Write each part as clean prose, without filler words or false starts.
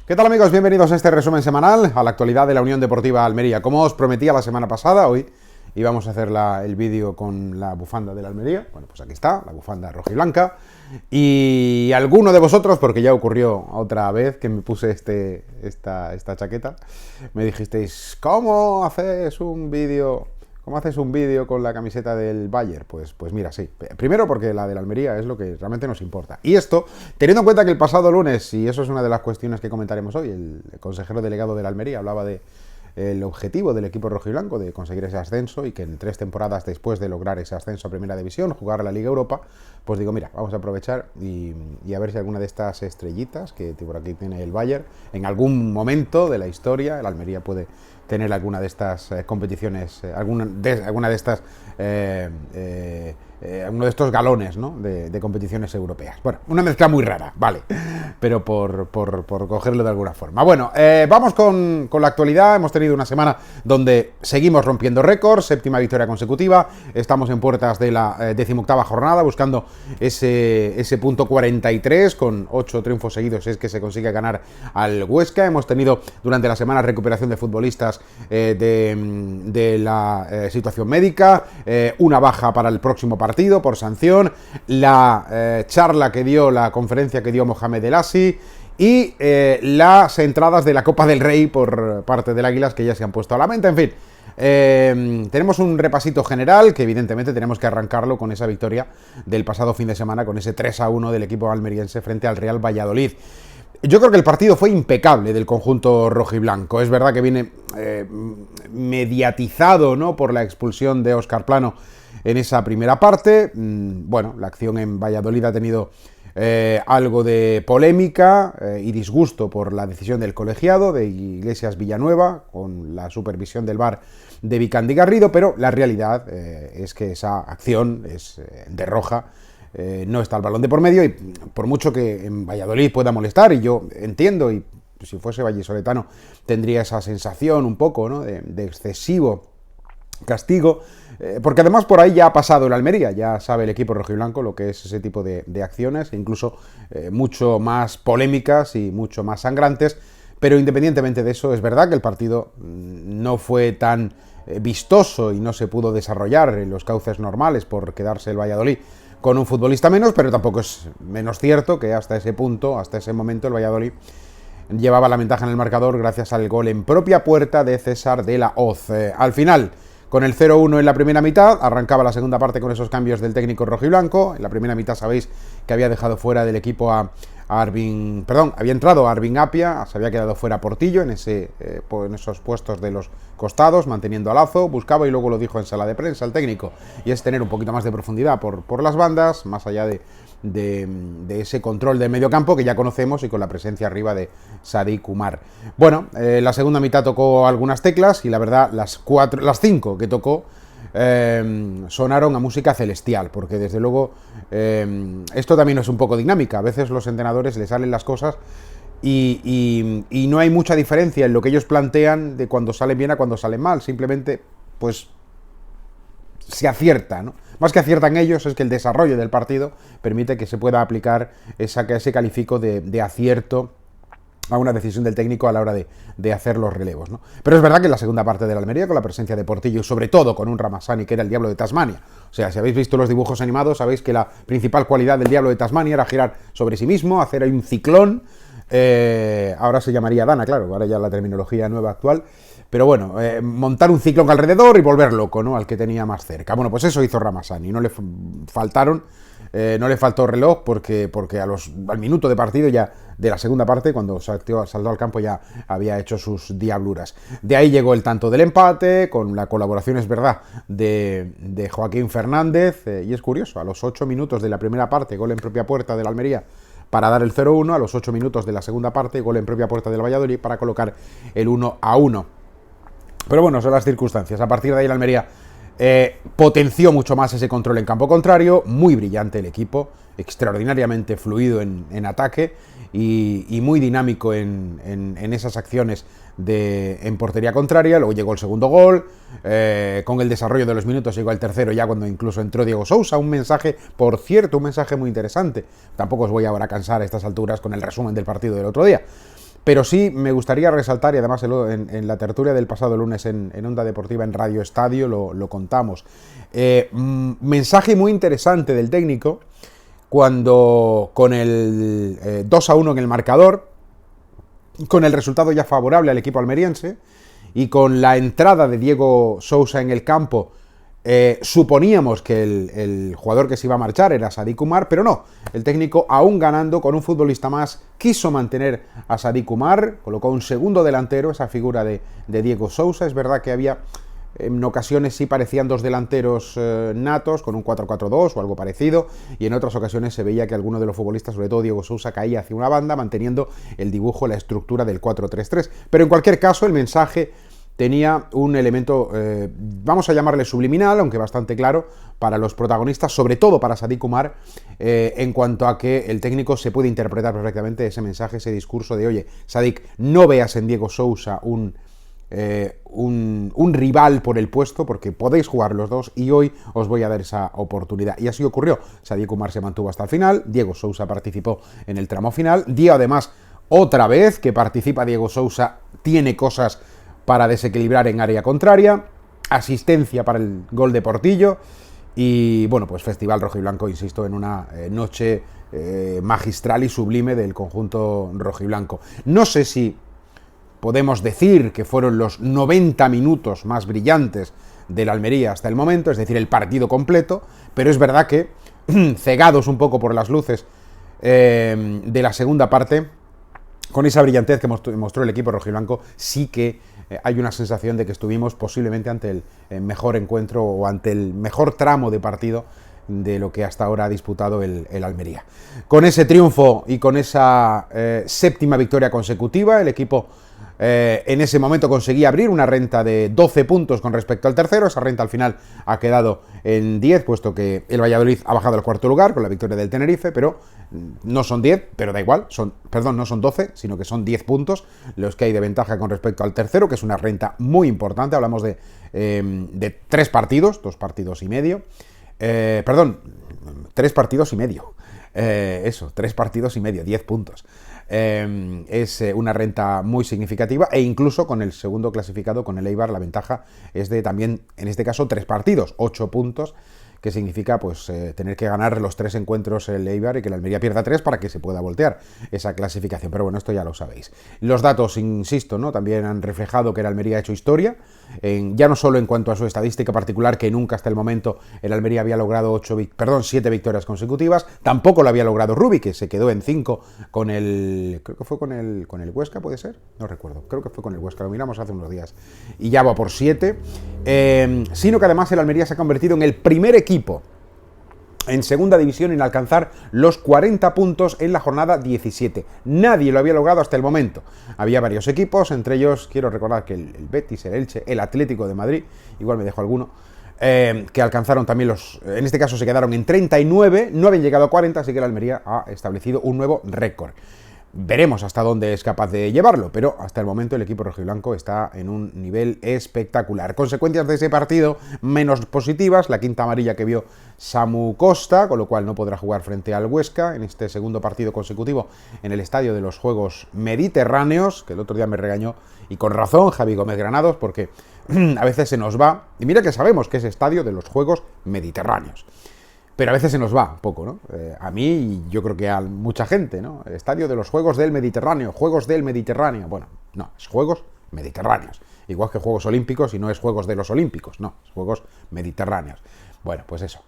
¿Qué tal, amigos? Bienvenidos a este resumen semanal, a la actualidad de la Unión Deportiva Almería. Como os prometía la semana pasada, hoy íbamos a hacer el vídeo con la bufanda de la Almería. Bueno, pues aquí está, la bufanda rojiblanca. Y alguno de vosotros, porque ya ocurrió otra vez que me puse esta chaqueta, me dijisteis, ¿cómo haces un vídeo con la camiseta del Bayern? Pues mira, sí. Primero porque la de la Almería es lo que realmente nos importa. Y esto, teniendo en cuenta que el pasado lunes, y eso es una de las cuestiones que comentaremos hoy, el consejero delegado de la Almería hablaba de el objetivo del equipo rojiblanco de conseguir ese ascenso y que en 3 temporadas después de lograr ese ascenso a Primera División, jugar a la Liga Europa, pues digo, mira, vamos a aprovechar y a ver si alguna de estas estrellitas que por aquí tiene el Bayern, en algún momento de la historia, el Almería puede tener alguna de estas competiciones, alguno de estos galones, ¿no? de competiciones europeas. Bueno, una mezcla muy rara, vale, pero por cogerlo de alguna forma. Bueno, vamos con la actualidad. Hemos tenido una semana donde seguimos rompiendo récords, 7ª victoria consecutiva, estamos en puertas de la 18ª jornada, buscando ese punto 43, con 8 triunfos seguidos es que se consigue ganar al Huesca. Hemos tenido durante la semana recuperación de futbolistas de la situación médica, una baja para el próximo partido por sanción, la conferencia que dio Mohamed El Assi y las entradas de la Copa del Rey por parte del Águilas que ya se han puesto a la venta. En fin, tenemos un repasito general que evidentemente tenemos que arrancarlo con esa victoria del pasado fin de semana, con ese 3-1 del equipo almeriense frente al Real Valladolid. Yo creo que el partido fue impecable del conjunto rojiblanco. Es verdad que viene mediatizado, ¿no?, por la expulsión de Óscar Plano en esa primera parte. Bueno, la acción en Valladolid ha tenido algo de polémica y disgusto por la decisión del colegiado de Iglesias Villanueva, con la supervisión del VAR de Vicandi Garrido, pero la realidad es que esa acción es de roja. No está el balón de por medio y por mucho que en Valladolid pueda molestar, y yo entiendo, y si fuese vallisoletano tendría esa sensación un poco, ¿no?, de excesivo castigo, porque además por ahí ya ha pasado el Almería, ya sabe el equipo rojiblanco lo que es ese tipo de acciones, incluso mucho más polémicas y mucho más sangrantes. Pero independientemente de eso, es verdad que el partido no fue tan vistoso y no se pudo desarrollar en los cauces normales por quedarse el Valladolid con un futbolista menos, pero tampoco es menos cierto que hasta ese punto, hasta ese momento, el Valladolid llevaba la ventaja en el marcador gracias al gol en propia puerta de César de la Hoz. Al final, con el 0-1 en la primera mitad, arrancaba la segunda parte con esos cambios del técnico rojiblanco. En la primera mitad sabéis que había dejado fuera del equipo había entrado Arvin Apia, se había quedado fuera Portillo en esos puestos de los costados, manteniendo a Lazo, buscaba, y luego lo dijo en sala de prensa el técnico, y es tener un poquito más de profundidad por las bandas, más allá de ese control del medio campo que ya conocemos, y con la presencia arriba de Sadik Umar. Bueno, la segunda mitad tocó algunas teclas y la verdad las 5 que tocó sonaron a música celestial, porque desde luego esto también es un poco dinámica. A veces los entrenadores les salen las cosas y no hay mucha diferencia en lo que ellos plantean de cuando salen bien a cuando salen mal. Simplemente pues se acierta, ¿no? Más que aciertan ellos, es que el desarrollo del partido permite que se pueda aplicar ese califico de acierto a una decisión del técnico a la hora de hacer los relevos, ¿no? Pero es verdad que en la segunda parte de la Almería, con la presencia de Portillo y sobre todo con un Ramazani que era el Diablo de Tasmania, o sea, si habéis visto los dibujos animados, sabéis que la principal cualidad del Diablo de Tasmania era girar sobre sí mismo, hacer ahí un ciclón. Ahora se llamaría Dana, claro, ahora ya la terminología nueva actual, pero bueno, montar un ciclón alrededor y volver loco, ¿no?, al que tenía más cerca. Bueno, pues eso hizo Ramazani, no le faltó reloj porque al minuto de partido ya de la segunda parte, cuando saltó al campo, ya había hecho sus diabluras. De ahí llegó el tanto del empate, con la colaboración, es verdad, de Joaquín Fernández, y es curioso, a los 8 minutos de la primera parte, gol en propia puerta del Almería para dar el 0-1, a los 8 minutos de la segunda parte, gol en propia puerta del Valladolid para colocar el 1-1. Pero bueno, son las circunstancias. A partir de ahí la Almería potenció mucho más ese control en campo contrario, muy brillante el equipo, extraordinariamente fluido en ataque y muy dinámico en esas acciones en portería contraria. Luego llegó el segundo gol, con el desarrollo de los minutos llegó el tercero, ya cuando incluso entró Diego Sousa. Un mensaje, por cierto, un mensaje muy interesante. Tampoco os voy ahora a cansar a estas alturas con el resumen del partido del otro día, Pero sí me gustaría resaltar, y además en la tertulia del pasado lunes en Onda Deportiva, en Radio Estadio, lo contamos. Mensaje muy interesante del técnico cuando con el 2-1 en el marcador, con el resultado ya favorable al equipo almeriense y con la entrada de Diego Sousa en el campo, suponíamos que el jugador que se iba a marchar era Sadik Umar, pero no, el técnico, aún ganando con un futbolista más, quiso mantener a Sadik Umar, colocó un segundo delantero, esa figura de Diego Sousa. Es verdad que había, en ocasiones sí parecían dos delanteros natos, con un 4-4-2 o algo parecido, y en otras ocasiones se veía que alguno de los futbolistas, sobre todo Diego Sousa, caía hacia una banda, manteniendo el dibujo, la estructura del 4-3-3. Pero en cualquier caso, el mensaje tenía un elemento, vamos a llamarle subliminal, aunque bastante claro, para los protagonistas, sobre todo para Sadik Umar, en cuanto a que el técnico se puede interpretar perfectamente ese mensaje, ese discurso de, oye, Sadik, no veas en Diego Sousa un rival por el puesto, porque podéis jugar los dos y hoy os voy a dar esa oportunidad. Y así ocurrió. Sadik Umar se mantuvo hasta el final, Diego Sousa participó en el tramo final, dio además otra vez que participa Diego Sousa, tiene cosas para desequilibrar en área contraria, asistencia para el gol de Portillo y, bueno, pues festival rojiblanco, insisto, en una noche magistral y sublime del conjunto rojiblanco. No sé si podemos decir que fueron los 90 minutos más brillantes del Almería hasta el momento, es decir, el partido completo, pero es verdad que, cegados un poco por las luces de la segunda parte, con esa brillantez que mostró el equipo rojiblanco, sí que hay una sensación de que estuvimos posiblemente ante el mejor encuentro o ante el mejor tramo de partido de lo que hasta ahora ha disputado el Almería. Con ese triunfo y con esa séptima victoria consecutiva, el equipo en ese momento conseguía abrir una renta de 12 puntos con respecto al tercero. Esa renta al final ha quedado en 10, puesto que el Valladolid ha bajado al cuarto lugar con la victoria del Tenerife, pero no son 10, pero da igual, no son 12, sino que son 10 puntos los que hay de ventaja con respecto al tercero, que es una renta muy importante. Hablamos de 3 partidos, 2 partidos y medio, 3 partidos y medio, 3 partidos y medio, 10 puntos. Es una renta muy significativa, e incluso con el segundo clasificado, con el Eibar, la ventaja es de también, en este caso, 3 partidos, 8 puntos, que significa pues tener que ganar los 3 encuentros el Eibar y que la Almería pierda 3 para que se pueda voltear esa clasificación. Pero bueno, esto ya lo sabéis. Los datos, insisto, ¿no?, también han reflejado que el Almería ha hecho historia, ya no solo en cuanto a su estadística particular, que nunca hasta el momento el Almería había logrado 7 victorias consecutivas, tampoco lo había logrado Rubi, que se quedó en 5 con el, creo que fue con el Huesca, ¿puede ser? No recuerdo, creo que fue con el Huesca, lo miramos hace unos días, y ya va por 7, sino que además el Almería se ha convertido en el primer equipo en segunda división en alcanzar los 40 puntos en la jornada 17. Nadie lo había logrado hasta el momento. Había varios equipos, entre ellos quiero recordar que el Betis, el Elche, el Atlético de Madrid, igual me dejo alguno, que alcanzaron también en este caso se quedaron en 39, no habían llegado a 40, así que la Almería ha establecido un nuevo récord. Veremos hasta dónde es capaz de llevarlo, pero hasta el momento el equipo rojiblanco está en un nivel espectacular. Consecuencias de ese partido menos positivas, la quinta amarilla que vio Samu Costa, con lo cual no podrá jugar frente al Huesca en este segundo partido consecutivo en el Estadio de los Juegos Mediterráneos, que el otro día me regañó, y con razón, Javi Gómez Granados, porque a veces se nos va, y mira que sabemos que es Estadio de los Juegos Mediterráneos, pero a veces se nos va un poco, ¿no? A mí y yo creo que a mucha gente, ¿no? El Estadio de los Juegos del Mediterráneo, Juegos del Mediterráneo. Bueno, no, es Juegos Mediterráneos. Igual que Juegos Olímpicos y no es Juegos de los Olímpicos, no, es Juegos Mediterráneos. Bueno, pues eso.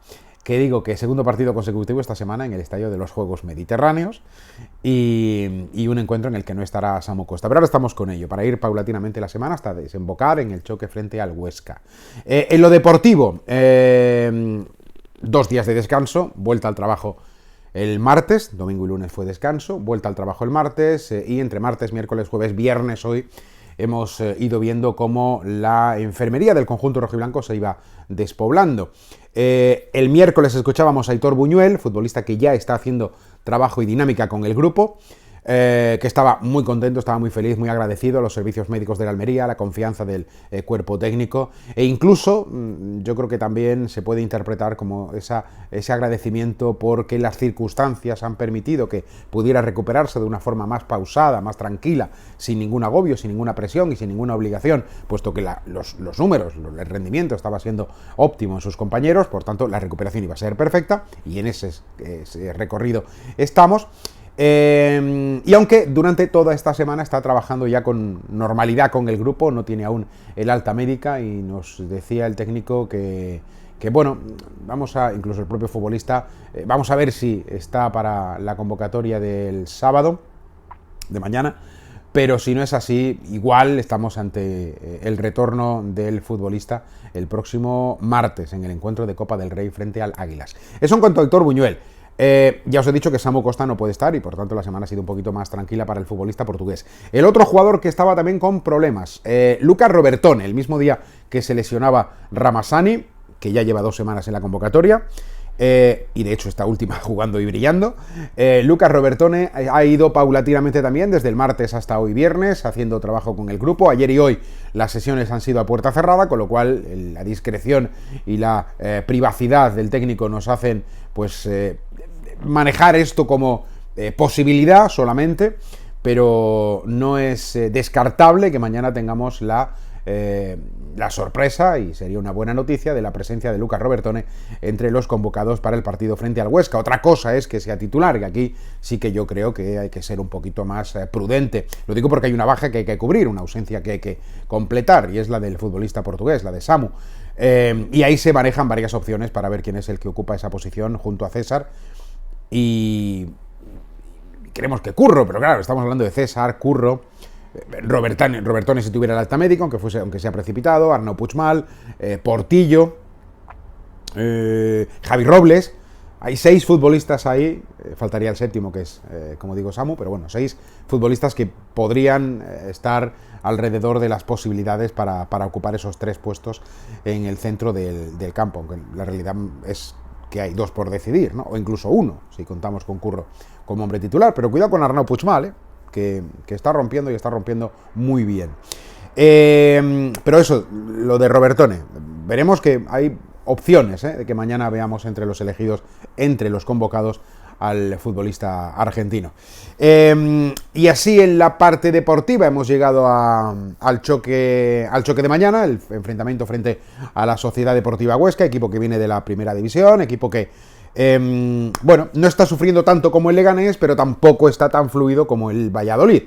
Que digo que segundo partido consecutivo esta semana en el Estadio de los Juegos Mediterráneos y un encuentro en el que no estará Samu Costa. Pero ahora estamos con ello, para ir paulatinamente la semana hasta desembocar en el choque frente al Huesca. En lo deportivo, 2 días de descanso, vuelta al trabajo el martes, domingo y lunes fue descanso, vuelta al trabajo el martes y entre martes, miércoles, jueves, viernes hoy hemos ido viendo cómo la enfermería del conjunto rojiblanco se iba despoblando. El miércoles escuchábamos a Aitor Buñuel, futbolista que ya está haciendo trabajo y dinámica con el grupo. que estaba muy contento, estaba muy feliz, muy agradecido a los servicios médicos de la Almería, a la confianza del cuerpo técnico, e incluso yo creo que también se puede interpretar como ese agradecimiento porque las circunstancias han permitido que pudiera recuperarse de una forma más pausada, más tranquila, sin ningún agobio, sin ninguna presión y sin ninguna obligación, puesto que los números, el rendimiento estaba siendo óptimo en sus compañeros, por tanto la recuperación iba a ser perfecta, y en ese recorrido estamos. Y aunque durante toda esta semana está trabajando ya con normalidad con el grupo, no tiene aún el alta médica, y nos decía el técnico que bueno, incluso el propio futbolista, vamos a ver si está para la convocatoria del sábado, de mañana, pero si no es así, igual estamos ante el retorno del futbolista el próximo martes en el encuentro de Copa del Rey frente al Águilas. Eso en cuanto a Héctor Buñuel. Ya os he dicho que Samu Costa no puede estar y por tanto la semana ha sido un poquito más tranquila para el futbolista portugués. El otro jugador que estaba también con problemas, Lucas Robertone, el mismo día que se lesionaba Ramazani, que ya lleva 2 semanas en la convocatoria, y de hecho esta última jugando y brillando. Lucas Robertone ha ido paulatinamente también desde el martes hasta hoy viernes haciendo trabajo con el grupo. Ayer y hoy las sesiones han sido a puerta cerrada, con lo cual la discreción y la privacidad del técnico nos hacen pues manejar esto como posibilidad solamente, pero no es descartable que mañana tengamos la sorpresa, y sería una buena noticia, de la presencia de Lucas Robertone entre los convocados para el partido frente al Huesca. Otra cosa es que sea titular, que aquí sí que yo creo que hay que ser un poquito más prudente. Lo digo porque hay una baja que hay que cubrir, una ausencia que hay que completar, y es la del futbolista portugués, la de Samu. Y ahí se manejan varias opciones para ver quién es el que ocupa esa posición junto a César. Y queremos que Curro, pero claro, estamos hablando de César, Curro, Robertone si tuviera el alta médica, aunque sea precipitado, Arnau Puigmal, Portillo, Javi Robles. Hay 6 futbolistas ahí, faltaría el séptimo, que es, como digo, Samu, pero bueno, 6 futbolistas que podrían estar alrededor de las posibilidades para ocupar esos 3 puestos en el centro del campo, aunque la realidad es que hay 2 por decidir, ¿no? O incluso 1, si contamos con Curro como hombre titular. Pero cuidado con Arnau Puigmal, que está rompiendo, y está rompiendo muy bien. Pero eso, lo de Robertone, veremos que hay opciones de que mañana veamos entre los elegidos, entre los convocados, al futbolista argentino. Y así en la parte deportiva hemos llegado al choque de mañana, el enfrentamiento frente a la Sociedad Deportiva Huesca, equipo que viene de la primera división, equipo que bueno, no está sufriendo tanto como el Leganés, pero tampoco está tan fluido como el Valladolid.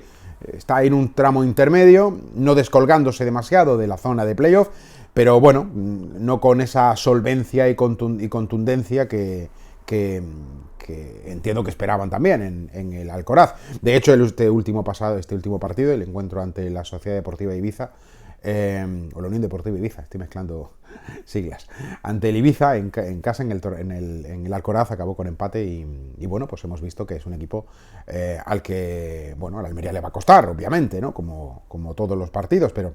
Está en un tramo intermedio, no descolgándose demasiado de la zona de playoff, pero bueno, no con esa solvencia y contundencia que entiendo que esperaban también en el Alcoraz. De hecho, este último partido, el encuentro ante la Sociedad Deportiva Ibiza, o la Unión Deportiva Ibiza, estoy mezclando siglas, ante el Ibiza en casa, en el Alcoraz, acabó con empate, y bueno, pues hemos visto que es un equipo al que, bueno, a la Almería le va a costar, obviamente, ¿no? Como todos los partidos, pero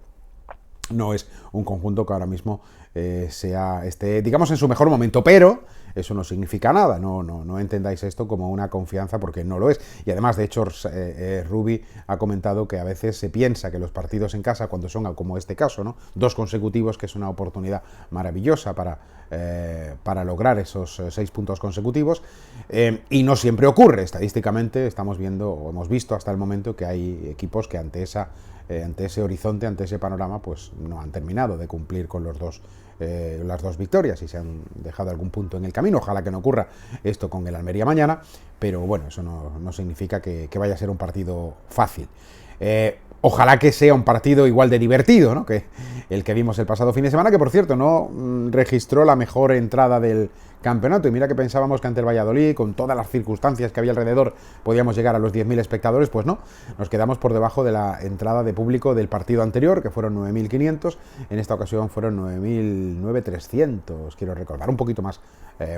no es un conjunto que ahora mismo esté, digamos, en su mejor momento, pero eso no significa nada, no entendáis esto como una confianza, porque no lo es. Y además, de hecho, Rubi ha comentado que a veces se piensa que los partidos en casa, cuando son como este caso, ¿no? 2 consecutivos, que es una oportunidad maravillosa para lograr esos 6 puntos consecutivos, y no siempre ocurre. Estadísticamente estamos viendo, o hemos visto hasta el momento, que hay equipos que ante ese horizonte, ante ese panorama, pues no han terminado de cumplir con las 2 victorias, y se han dejado algún punto en el camino. Ojalá que no ocurra esto con el Almería mañana, pero bueno, eso no significa que vaya a ser un partido fácil. Ojalá que sea un partido igual de divertido, ¿no?, que el que vimos el pasado fin de semana, que por cierto no registró la mejor entrada del campeonato. Y mira que pensábamos que ante el Valladolid, con todas las circunstancias que había alrededor, podíamos llegar a los 10.000 espectadores. Pues no, nos quedamos por debajo de la entrada de público del partido anterior, que fueron 9.500. En esta ocasión fueron 9.300, quiero recordar, un poquito más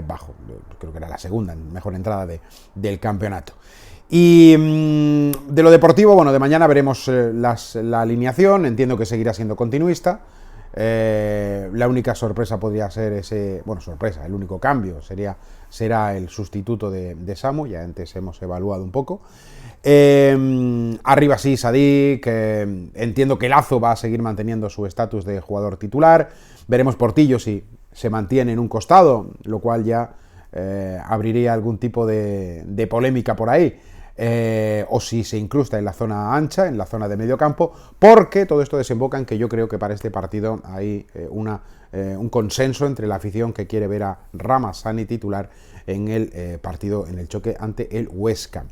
bajo. Creo que era la segunda mejor entrada del campeonato. Y de lo deportivo, bueno, de mañana veremos la alineación. Entiendo que seguirá siendo continuista. La única sorpresa podría ser el único cambio será el sustituto de Samu, ya antes hemos evaluado un poco. Arriba sí, Sadik, entiendo que Lazo va a seguir manteniendo su estatus de jugador titular, veremos Portillo si se mantiene en un costado, lo cual ya abriría algún tipo de polémica por ahí. O si se incrusta en la zona ancha, en la zona de medio campo, porque todo esto desemboca en que yo creo que para este partido hay un consenso entre la afición que quiere ver a Ramazani titular en el partido, en el choque ante el Huesca.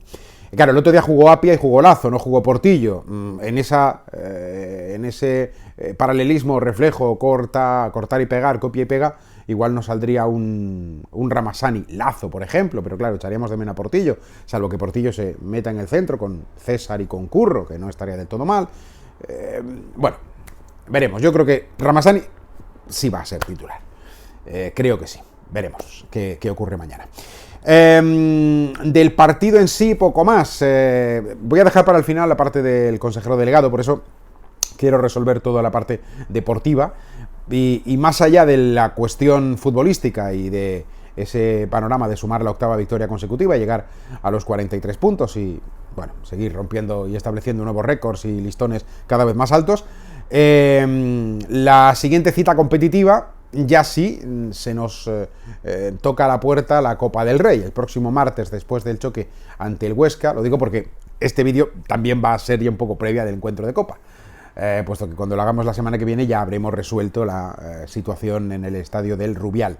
Claro, el otro día jugó Apia y jugó Lazo, no jugó Portillo. En ese paralelismo, reflejo, cortar y pegar, copia y pega, igual nos saldría un Ramazani Lazo, por ejemplo, pero claro, echaríamos de menos a Portillo, salvo que Portillo se meta en el centro con César y con Curro, que no estaría del todo mal. Bueno, veremos. Yo creo que Ramazani sí va a ser titular. Creo que sí. Veremos qué ocurre mañana. Del partido en sí, poco más. Voy a dejar para el final la parte del consejero delegado, por eso quiero resolver toda la parte deportiva. Y más allá de la cuestión futbolística y de ese panorama de sumar la 8ª victoria consecutiva y llegar a los 43 puntos y, bueno, seguir rompiendo y estableciendo nuevos récords y listones cada vez más altos, la siguiente cita competitiva ya sí se nos toca a la puerta la Copa del Rey, el próximo martes después del choque ante el Huesca. Lo digo porque este vídeo también va a ser ya un poco previa del encuentro de Copa. Puesto que cuando lo hagamos la semana que viene ya habremos resuelto la situación en el estadio del Rubial.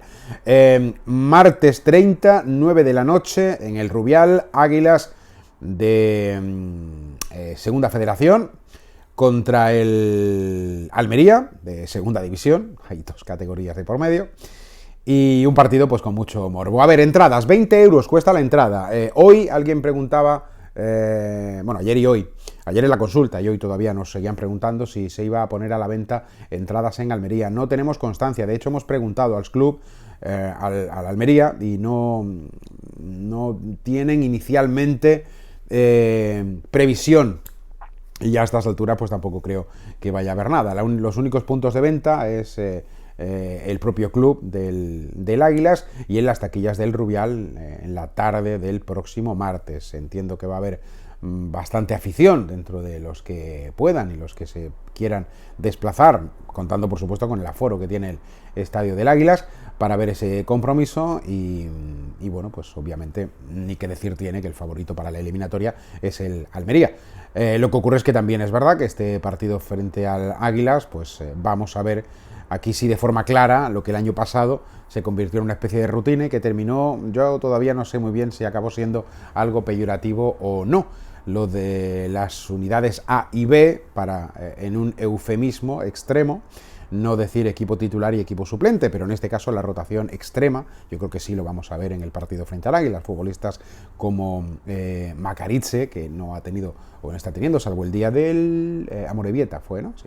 Martes 30, 9 de la noche, en el Rubial, Águilas de Segunda Federación contra el Almería, de Segunda División, hay 2 categorías de por medio, y un partido pues con mucho morbo. A ver, entradas, 20 euros cuesta la entrada. Hoy alguien preguntaba, ayer y hoy, ayer en la consulta y hoy todavía nos seguían preguntando si se iba a poner a la venta entradas en Almería. No tenemos constancia, de hecho hemos preguntado al club, al Almería, y no tienen inicialmente previsión. Y ya a estas alturas pues tampoco creo que vaya a haber nada. Los únicos puntos de venta es el propio club del Águilas y en las taquillas del Rubial en la tarde del próximo martes. Entiendo que va a haber bastante afición dentro de los que puedan y los que se quieran desplazar, contando por supuesto con el aforo que tiene el estadio del Águilas para ver ese compromiso y bueno, pues obviamente ni que decir tiene que el favorito para la eliminatoria es el Almería. Lo que ocurre es que también es verdad que este partido frente al Águilas, pues vamos a ver aquí sí de forma clara lo que el año pasado se convirtió en una especie de rutina y que terminó, yo todavía no sé muy bien si acabó siendo algo peyorativo o no, lo de las unidades A y B, para en un eufemismo extremo, no decir equipo titular y equipo suplente, pero en este caso la rotación extrema, yo creo que sí lo vamos a ver en el partido frente al Águilas. Futbolistas como Macaritze, que no ha tenido, o no está teniendo, salvo el día del Amorebieta, fue, ¿no? Sí.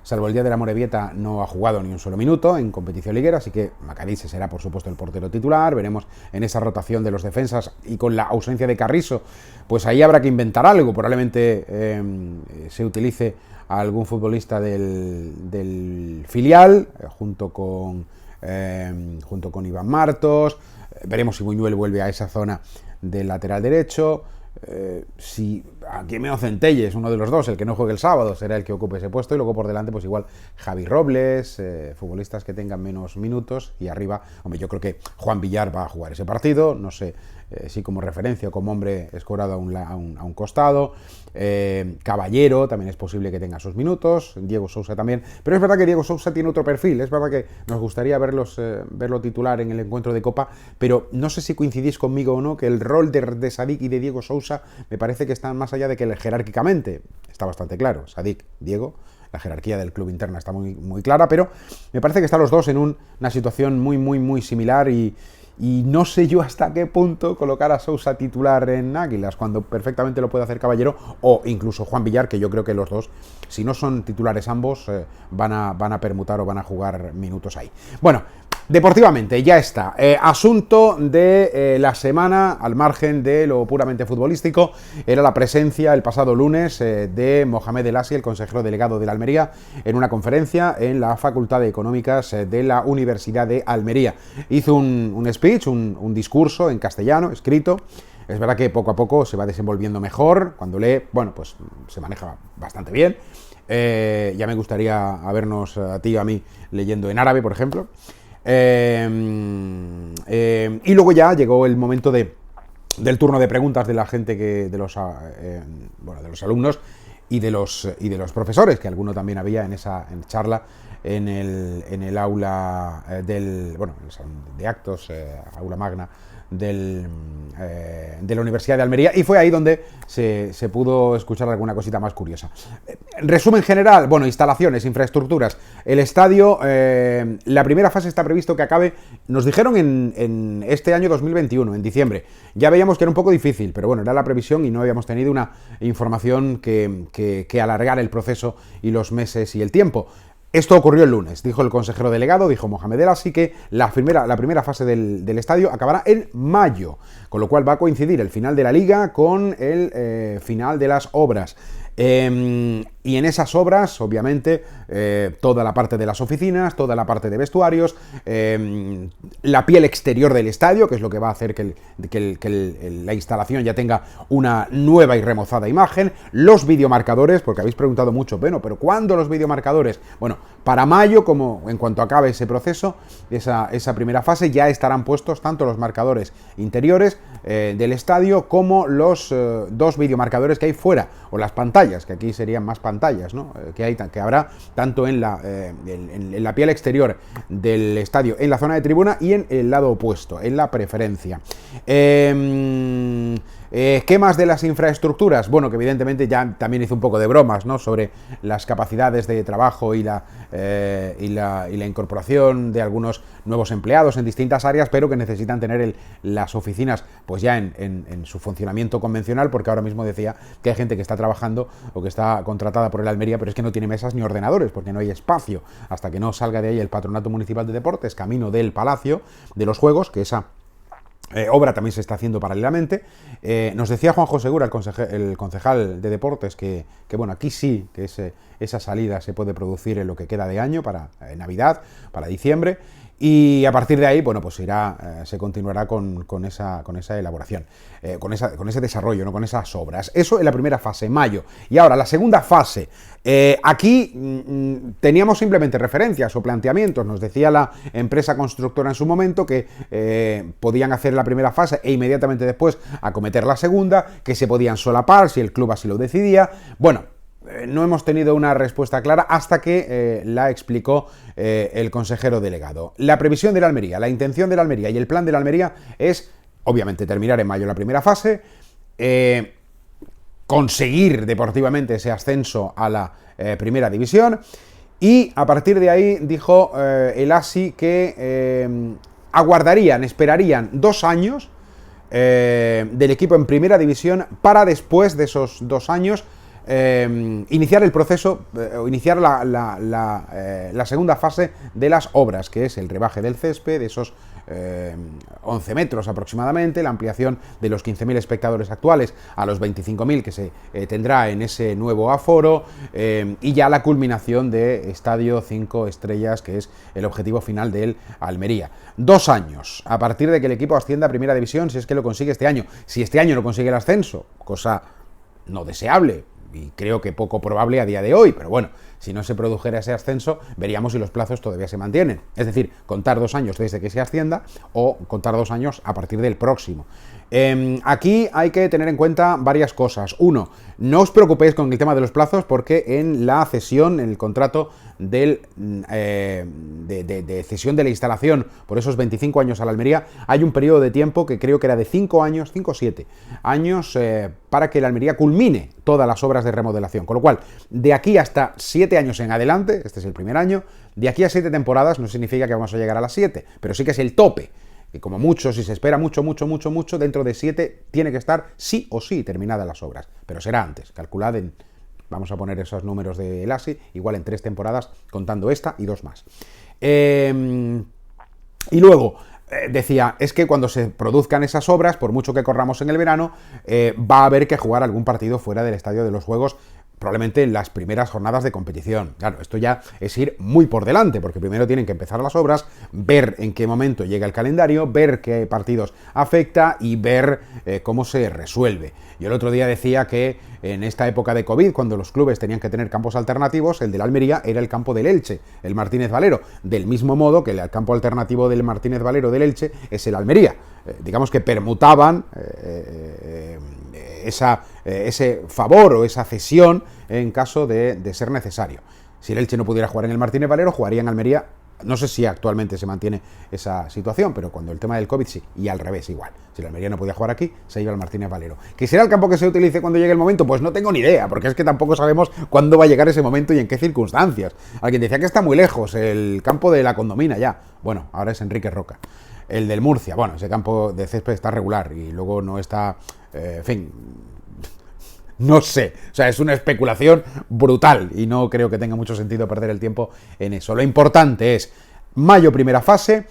Salvo el día de la Amorebieta no ha jugado ni un solo minuto en competición liguera, así que Macaritze será por supuesto el portero titular. Veremos en esa rotación de los defensas y con la ausencia de Carrizo, pues ahí habrá que inventar algo. Probablemente se utilice a algún futbolista del filial, junto con Iván Martos. Veremos si Buñuel vuelve a esa zona del lateral derecho. Si Aquemeo Centelles, uno de los dos, el que no juegue el sábado, será el que ocupe ese puesto, y luego por delante pues igual Javi Robles, futbolistas que tengan menos minutos, y arriba, hombre, yo creo que Juan Villar va a jugar ese partido, no sé si como referencia o como hombre escorado a un costado. Caballero también es posible que tenga sus minutos, Diego Sousa también, pero es verdad que Diego Sousa tiene otro perfil, es verdad que nos gustaría verlo titular en el encuentro de Copa, pero no sé si coincidís conmigo o no, que el rol de Sadik y de Diego Sousa me parece que están más allá de que jerárquicamente está bastante claro. Sadik, Diego, la jerarquía del club interna está muy, muy clara, pero me parece que están los dos en una situación muy, muy, muy similar y no sé yo hasta qué punto colocar a Sousa titular en Águilas, cuando perfectamente lo puede hacer Caballero o incluso Juan Villar, que yo creo que los dos, si no son titulares ambos, van a permutar o van a jugar minutos ahí. Bueno, Deportivamente, ya está. Asunto de la semana, al margen de lo puramente futbolístico, era la presencia el pasado lunes de Mohamed El Hassi, el consejero delegado de la Almería, en una conferencia en la Facultad de Económicas de la Universidad de Almería. Hizo un speech, un discurso en castellano, escrito. Es verdad que poco a poco se va desenvolviendo mejor. Cuando lee, bueno, pues se maneja bastante bien. Ya me gustaría habernos a ti y a mí leyendo en árabe, por ejemplo. Y luego ya llegó el momento del turno de preguntas de la gente de los alumnos y de los profesores, que alguno también había en esa charla en el aula del salón de actos, aula magna de la Universidad de Almería, y fue ahí donde se pudo escuchar alguna cosita más curiosa. Resumen general, bueno, instalaciones, infraestructuras. El estadio, la primera fase está previsto que acabe, nos dijeron en este año 2021, en diciembre. Ya veíamos que era un poco difícil, pero bueno, era la previsión y no habíamos tenido una información que alargara el proceso y los meses y el tiempo. Esto ocurrió el lunes, dijo el consejero delegado, dijo Mohamed El Hassi, que la primera fase del estadio acabará en mayo, con lo cual va a coincidir el final de la liga con el final de las obras. Y en esas obras, obviamente, toda la parte de las oficinas, toda la parte de vestuarios, la piel exterior del estadio, que es lo que va a hacer que la instalación ya tenga una nueva y remozada imagen, los videomarcadores, porque habéis preguntado mucho, bueno, pero ¿cuándo los videomarcadores? Bueno, para mayo, como en cuanto acabe ese proceso, esa primera fase, ya estarán puestos tanto los marcadores interiores del estadio como los dos videomarcadores que hay fuera, o las pantallas, que aquí serían más pantallas, ¿no? que habrá tanto en la piel exterior del estadio, en la zona de tribuna y en el lado opuesto, en la preferencia. ¿Qué más de las infraestructuras? Bueno, que evidentemente ya también hizo un poco de bromas, ¿no?, sobre las capacidades de trabajo y la incorporación de algunos nuevos empleados en distintas áreas, pero que necesitan tener las oficinas pues ya en su funcionamiento convencional, porque ahora mismo decía que hay gente que está trabajando o que está contratada por el Almería, pero es que no tiene mesas ni ordenadores, porque no hay espacio, hasta que no salga de ahí el Patronato Municipal de Deportes, camino del Palacio de los Juegos, que esa obra también se está haciendo paralelamente. Nos decía Juanjo Segura, el concejal de Deportes, que bueno, aquí sí que esa salida se puede producir en lo que queda de año, para Navidad, para diciembre, y a partir de ahí, bueno, pues se continuará con esa elaboración, con ese desarrollo, ¿no?, con esas obras. Eso en la primera fase, mayo. Y ahora, la segunda fase. Aquí teníamos simplemente referencias o planteamientos. Nos decía la empresa constructora en su momento que podían hacer la primera fase e inmediatamente después acometer la segunda, que se podían solapar si el club así lo decidía. Bueno, no hemos tenido una respuesta clara hasta que la explicó el consejero delegado. La previsión de la Almería, la intención de la Almería y el plan de la Almería es, obviamente, terminar en mayo la primera fase, conseguir deportivamente ese ascenso a la primera división, y a partir de ahí dijo El Hassi que esperarían 2 años del equipo en primera división para después de esos 2 años iniciar el proceso, iniciar la segunda fase de las obras, que es el rebaje del césped, de esos 11 metros aproximadamente, la ampliación de los 15.000 espectadores actuales a los 25.000 que se tendrá en ese nuevo aforo, y ya la culminación de Estadio 5 estrellas, que es el objetivo final del Almería. 2 años, a partir de que el equipo ascienda a primera división, si es que lo consigue este año. Si este año no consigue el ascenso, cosa no deseable, y creo que poco probable a día de hoy, pero bueno, si no se produjera ese ascenso, veríamos si los plazos todavía se mantienen. Es decir, contar 2 años desde que se ascienda o contar 2 años a partir del próximo. Aquí hay que tener en cuenta varias cosas. Uno, no os preocupéis con el tema de los plazos, porque en la cesión, en el contrato de cesión de la instalación por esos 25 años a la Almería, hay un periodo de tiempo que creo que era de 5 años, 5 o 7 años, para que la Almería culmine todas las obras de remodelación. Con lo cual, de aquí hasta 7 años en adelante, este es el primer año, de aquí a 7 temporadas no significa que vamos a llegar a las 7, pero sí que es el tope. Que como mucho, si se espera mucho, dentro de 7 tiene que estar sí o sí terminadas las obras, pero será antes, calculad vamos a poner esos números de El Hassi, igual en 3 temporadas, contando esta y 2 más. Y luego decía, es que cuando se produzcan esas obras, por mucho que corramos en el verano, va a haber que jugar algún partido fuera del Estadio de los Juegos, probablemente en las primeras jornadas de competición. Claro, esto ya es ir muy por delante, porque primero tienen que empezar las obras, ver en qué momento llega el calendario, ver qué partidos afecta y ver cómo se resuelve. Yo el otro día decía que en esta época de COVID, cuando los clubes tenían que tener campos alternativos, el de la Almería era el campo del Elche, el Martínez Valero, del mismo modo que el campo alternativo del Martínez Valero del Elche es el Almería. Digamos que permutaban ese favor o esa cesión en caso de ser necesario. Si el Elche no pudiera jugar en el Martínez Valero, jugaría en Almería. No sé si actualmente se mantiene esa situación, pero cuando el tema del COVID sí, y al revés igual. Si la Almería no podía jugar aquí, se iba al Martínez Valero. ¿Que será el campo que se utilice cuando llegue el momento? Pues no tengo ni idea, porque es que tampoco sabemos cuándo va a llegar ese momento y en qué circunstancias. Alguien decía que está muy lejos, el campo de la Condomina ya. Bueno, ahora es Enrique Roca. El del Murcia, bueno, ese campo de césped está regular y luego no está, en fin, no sé, o sea, es una especulación brutal y no creo que tenga mucho sentido perder el tiempo en eso. Lo importante es mayo primera fase,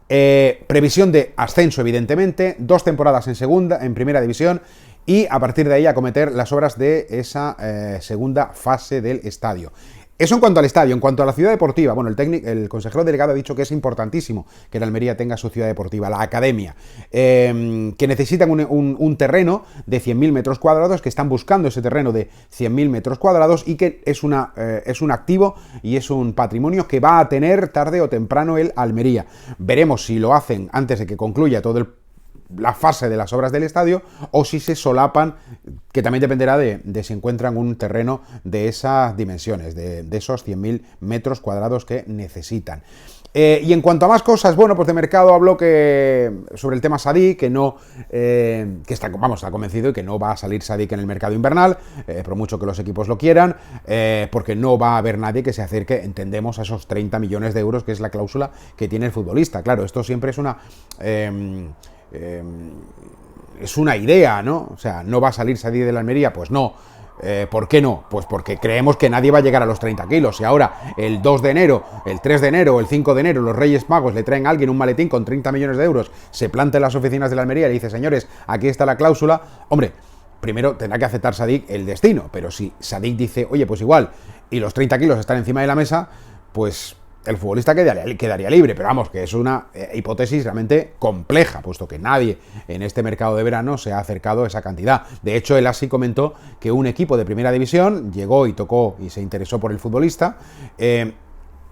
previsión de ascenso evidentemente, 2 temporadas en primera división y a partir de ahí acometer las obras de esa segunda fase del estadio. Eso en cuanto al estadio. En cuanto a la ciudad deportiva, bueno, el consejero delegado ha dicho que es importantísimo que la Almería tenga su ciudad deportiva, la academia, que necesitan un terreno de 100.000 metros cuadrados, que están buscando ese terreno de 100.000 metros cuadrados y que es un activo y es un patrimonio que va a tener tarde o temprano el Almería. Veremos si lo hacen antes de que concluya la fase de las obras del estadio o si se solapan, que también dependerá de si encuentran un terreno de esas dimensiones, de esos 100.000 metros cuadrados que necesitan. Y en cuanto a más cosas, bueno, pues de mercado habló sobre el tema Sadik, que está convencido y que no va a salir Sadik en el mercado invernal, por mucho que los equipos lo quieran, porque no va a haber nadie que se acerque, entendemos, a esos 30 millones de euros, que es la cláusula que tiene el futbolista. Claro, esto siempre es una idea, ¿no? O sea, ¿no va a salir Sadik de la Almería? Pues no. ¿Por qué no? Pues porque creemos que nadie va a llegar a los 30 kilos. Si ahora el 2 de enero, el 3 de enero o el 5 de enero los Reyes Magos le traen a alguien un maletín con 30 millones de euros, se planta en las oficinas de la Almería y le dice, señores, aquí está la cláusula, hombre, primero tendrá que aceptar Sadik el destino, pero si Sadik dice, oye, pues igual, y los 30 kilos están encima de la mesa, pues el futbolista quedaría libre, pero vamos, que es una hipótesis realmente compleja, puesto que nadie en este mercado de verano se ha acercado a esa cantidad. De hecho, el ASI comentó que un equipo de primera división llegó y tocó y se interesó por el futbolista.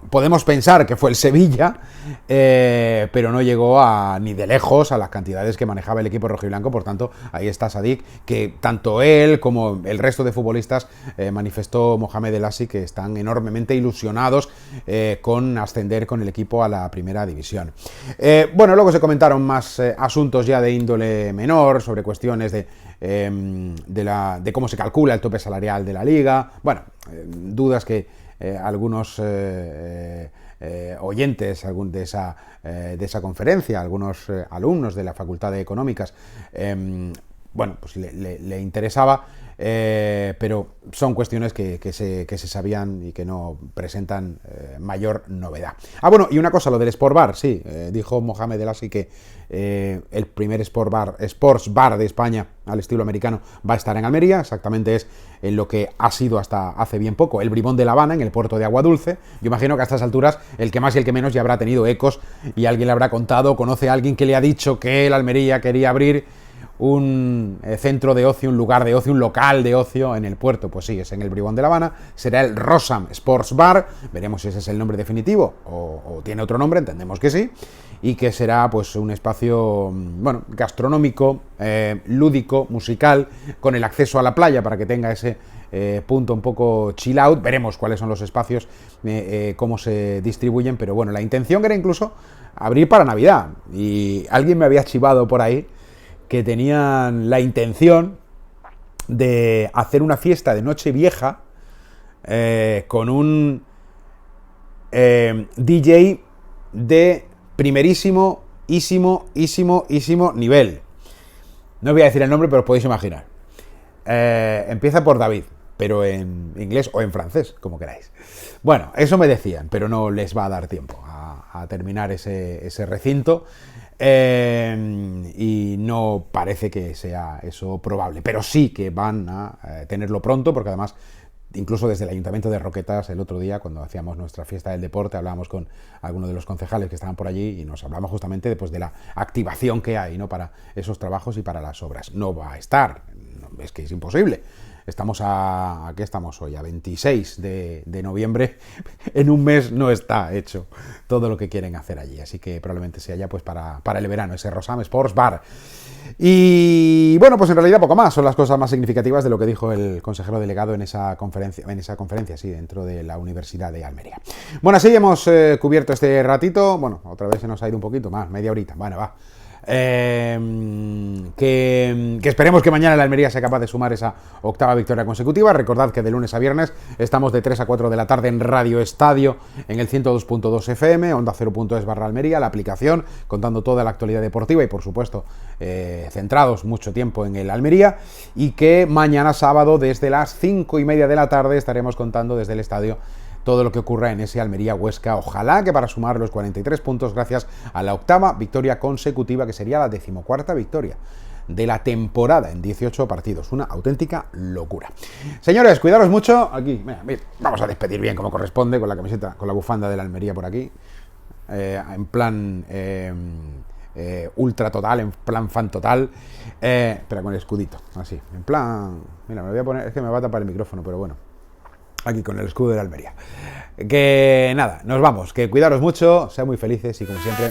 Podemos pensar que fue el Sevilla, pero no llegó ni de lejos a las cantidades que manejaba el equipo rojiblanco. Por tanto, ahí está Sadik, que tanto él como el resto de futbolistas manifestó Mohamed El Assi que están enormemente ilusionados con ascender con el equipo a la primera división. Bueno, luego se comentaron más asuntos ya de índole menor, sobre cuestiones de cómo se calcula el tope salarial de la liga. Bueno, dudas que algunos oyentes de esa conferencia, algunos alumnos de la Facultad de Económicas, bueno, pues le interesaba, pero son cuestiones que se sabían y que no presentan mayor novedad. Bueno, y una cosa, lo del Sport Bar, sí, dijo Mohamed El Assi que el primer Sports Bar de España al estilo americano va a estar en Almería, exactamente es en lo que ha sido hasta hace bien poco el Bribón de La Habana, en el puerto de Agua Dulce. Yo imagino que a estas alturas el que más y el que menos ya habrá tenido ecos y alguien le habrá contado, conoce a alguien que le ha dicho que el Almería quería abrir un centro de ocio, un lugar de ocio, un local de ocio en el puerto. Pues sí, es en el Bribón de La Habana, será el Rosam Sports Bar, veremos si ese es el nombre definitivo o tiene otro nombre, entendemos que sí, y que será pues un espacio, bueno, gastronómico, lúdico, musical, con el acceso a la playa para que tenga ese punto un poco chill out. Veremos cuáles son los espacios, cómo se distribuyen, pero bueno, la intención era incluso abrir para Navidad, y alguien me había chivado por ahí que tenían la intención de hacer una fiesta de Nochevieja con un DJ de primerísimo nivel. No voy a decir el nombre, pero os podéis imaginar. Empieza por David. pero en inglés o en francés, como queráis. Bueno, eso me decían, pero no les va a dar tiempo a terminar ese recinto. Y no parece que sea eso probable, pero sí que van a tenerlo pronto, porque además incluso desde el Ayuntamiento de Roquetas el otro día, cuando hacíamos nuestra fiesta del deporte, hablábamos con algunos de los concejales que estaban por allí y nos hablamos justamente de la activación que hay, ¿no?, para esos trabajos y para las obras. No va a estar, es que es imposible. Estamos ¿a qué estamos hoy? A 26 de noviembre. En un mes no está hecho todo lo que quieren hacer allí. Así que probablemente sea ya pues para el verano, ese Rosam Sports Bar. Y bueno, pues en realidad poco más. Son las cosas más significativas de lo que dijo el consejero delegado en esa conferencia, sí, dentro de la Universidad de Almería. Bueno, así hemos cubierto este ratito. Bueno, otra vez se nos ha ido un poquito más, media horita. Bueno, va. Que esperemos que mañana la Almería sea capaz de sumar esa octava victoria consecutiva. Recordad que de lunes a viernes estamos de 3 a 4 de la tarde en Radio Estadio, en el 102.2 FM, onda 0.es/Almería, la aplicación, contando toda la actualidad deportiva y por supuesto centrados mucho tiempo en el Almería, y que mañana sábado desde las 5:30 de la tarde estaremos contando desde el estadio todo lo que ocurra en ese Almería-Huesca. Ojalá que para sumar los 43 puntos gracias a la octava victoria consecutiva, que sería la 14ª victoria de la temporada en 18 partidos. Una auténtica locura. Señores, cuidaros mucho. Aquí, mira, vamos a despedir bien como corresponde, con la camiseta, con la bufanda de la Almería por aquí. En plan ultra total, en plan fan total. Pero con el escudito, así. En plan... Mira, me voy a poner... Es que me va a tapar el micrófono, pero bueno. Aquí con el escudo de la Almería. Que nada, nos vamos. Que cuidaros mucho, sean muy felices y como siempre...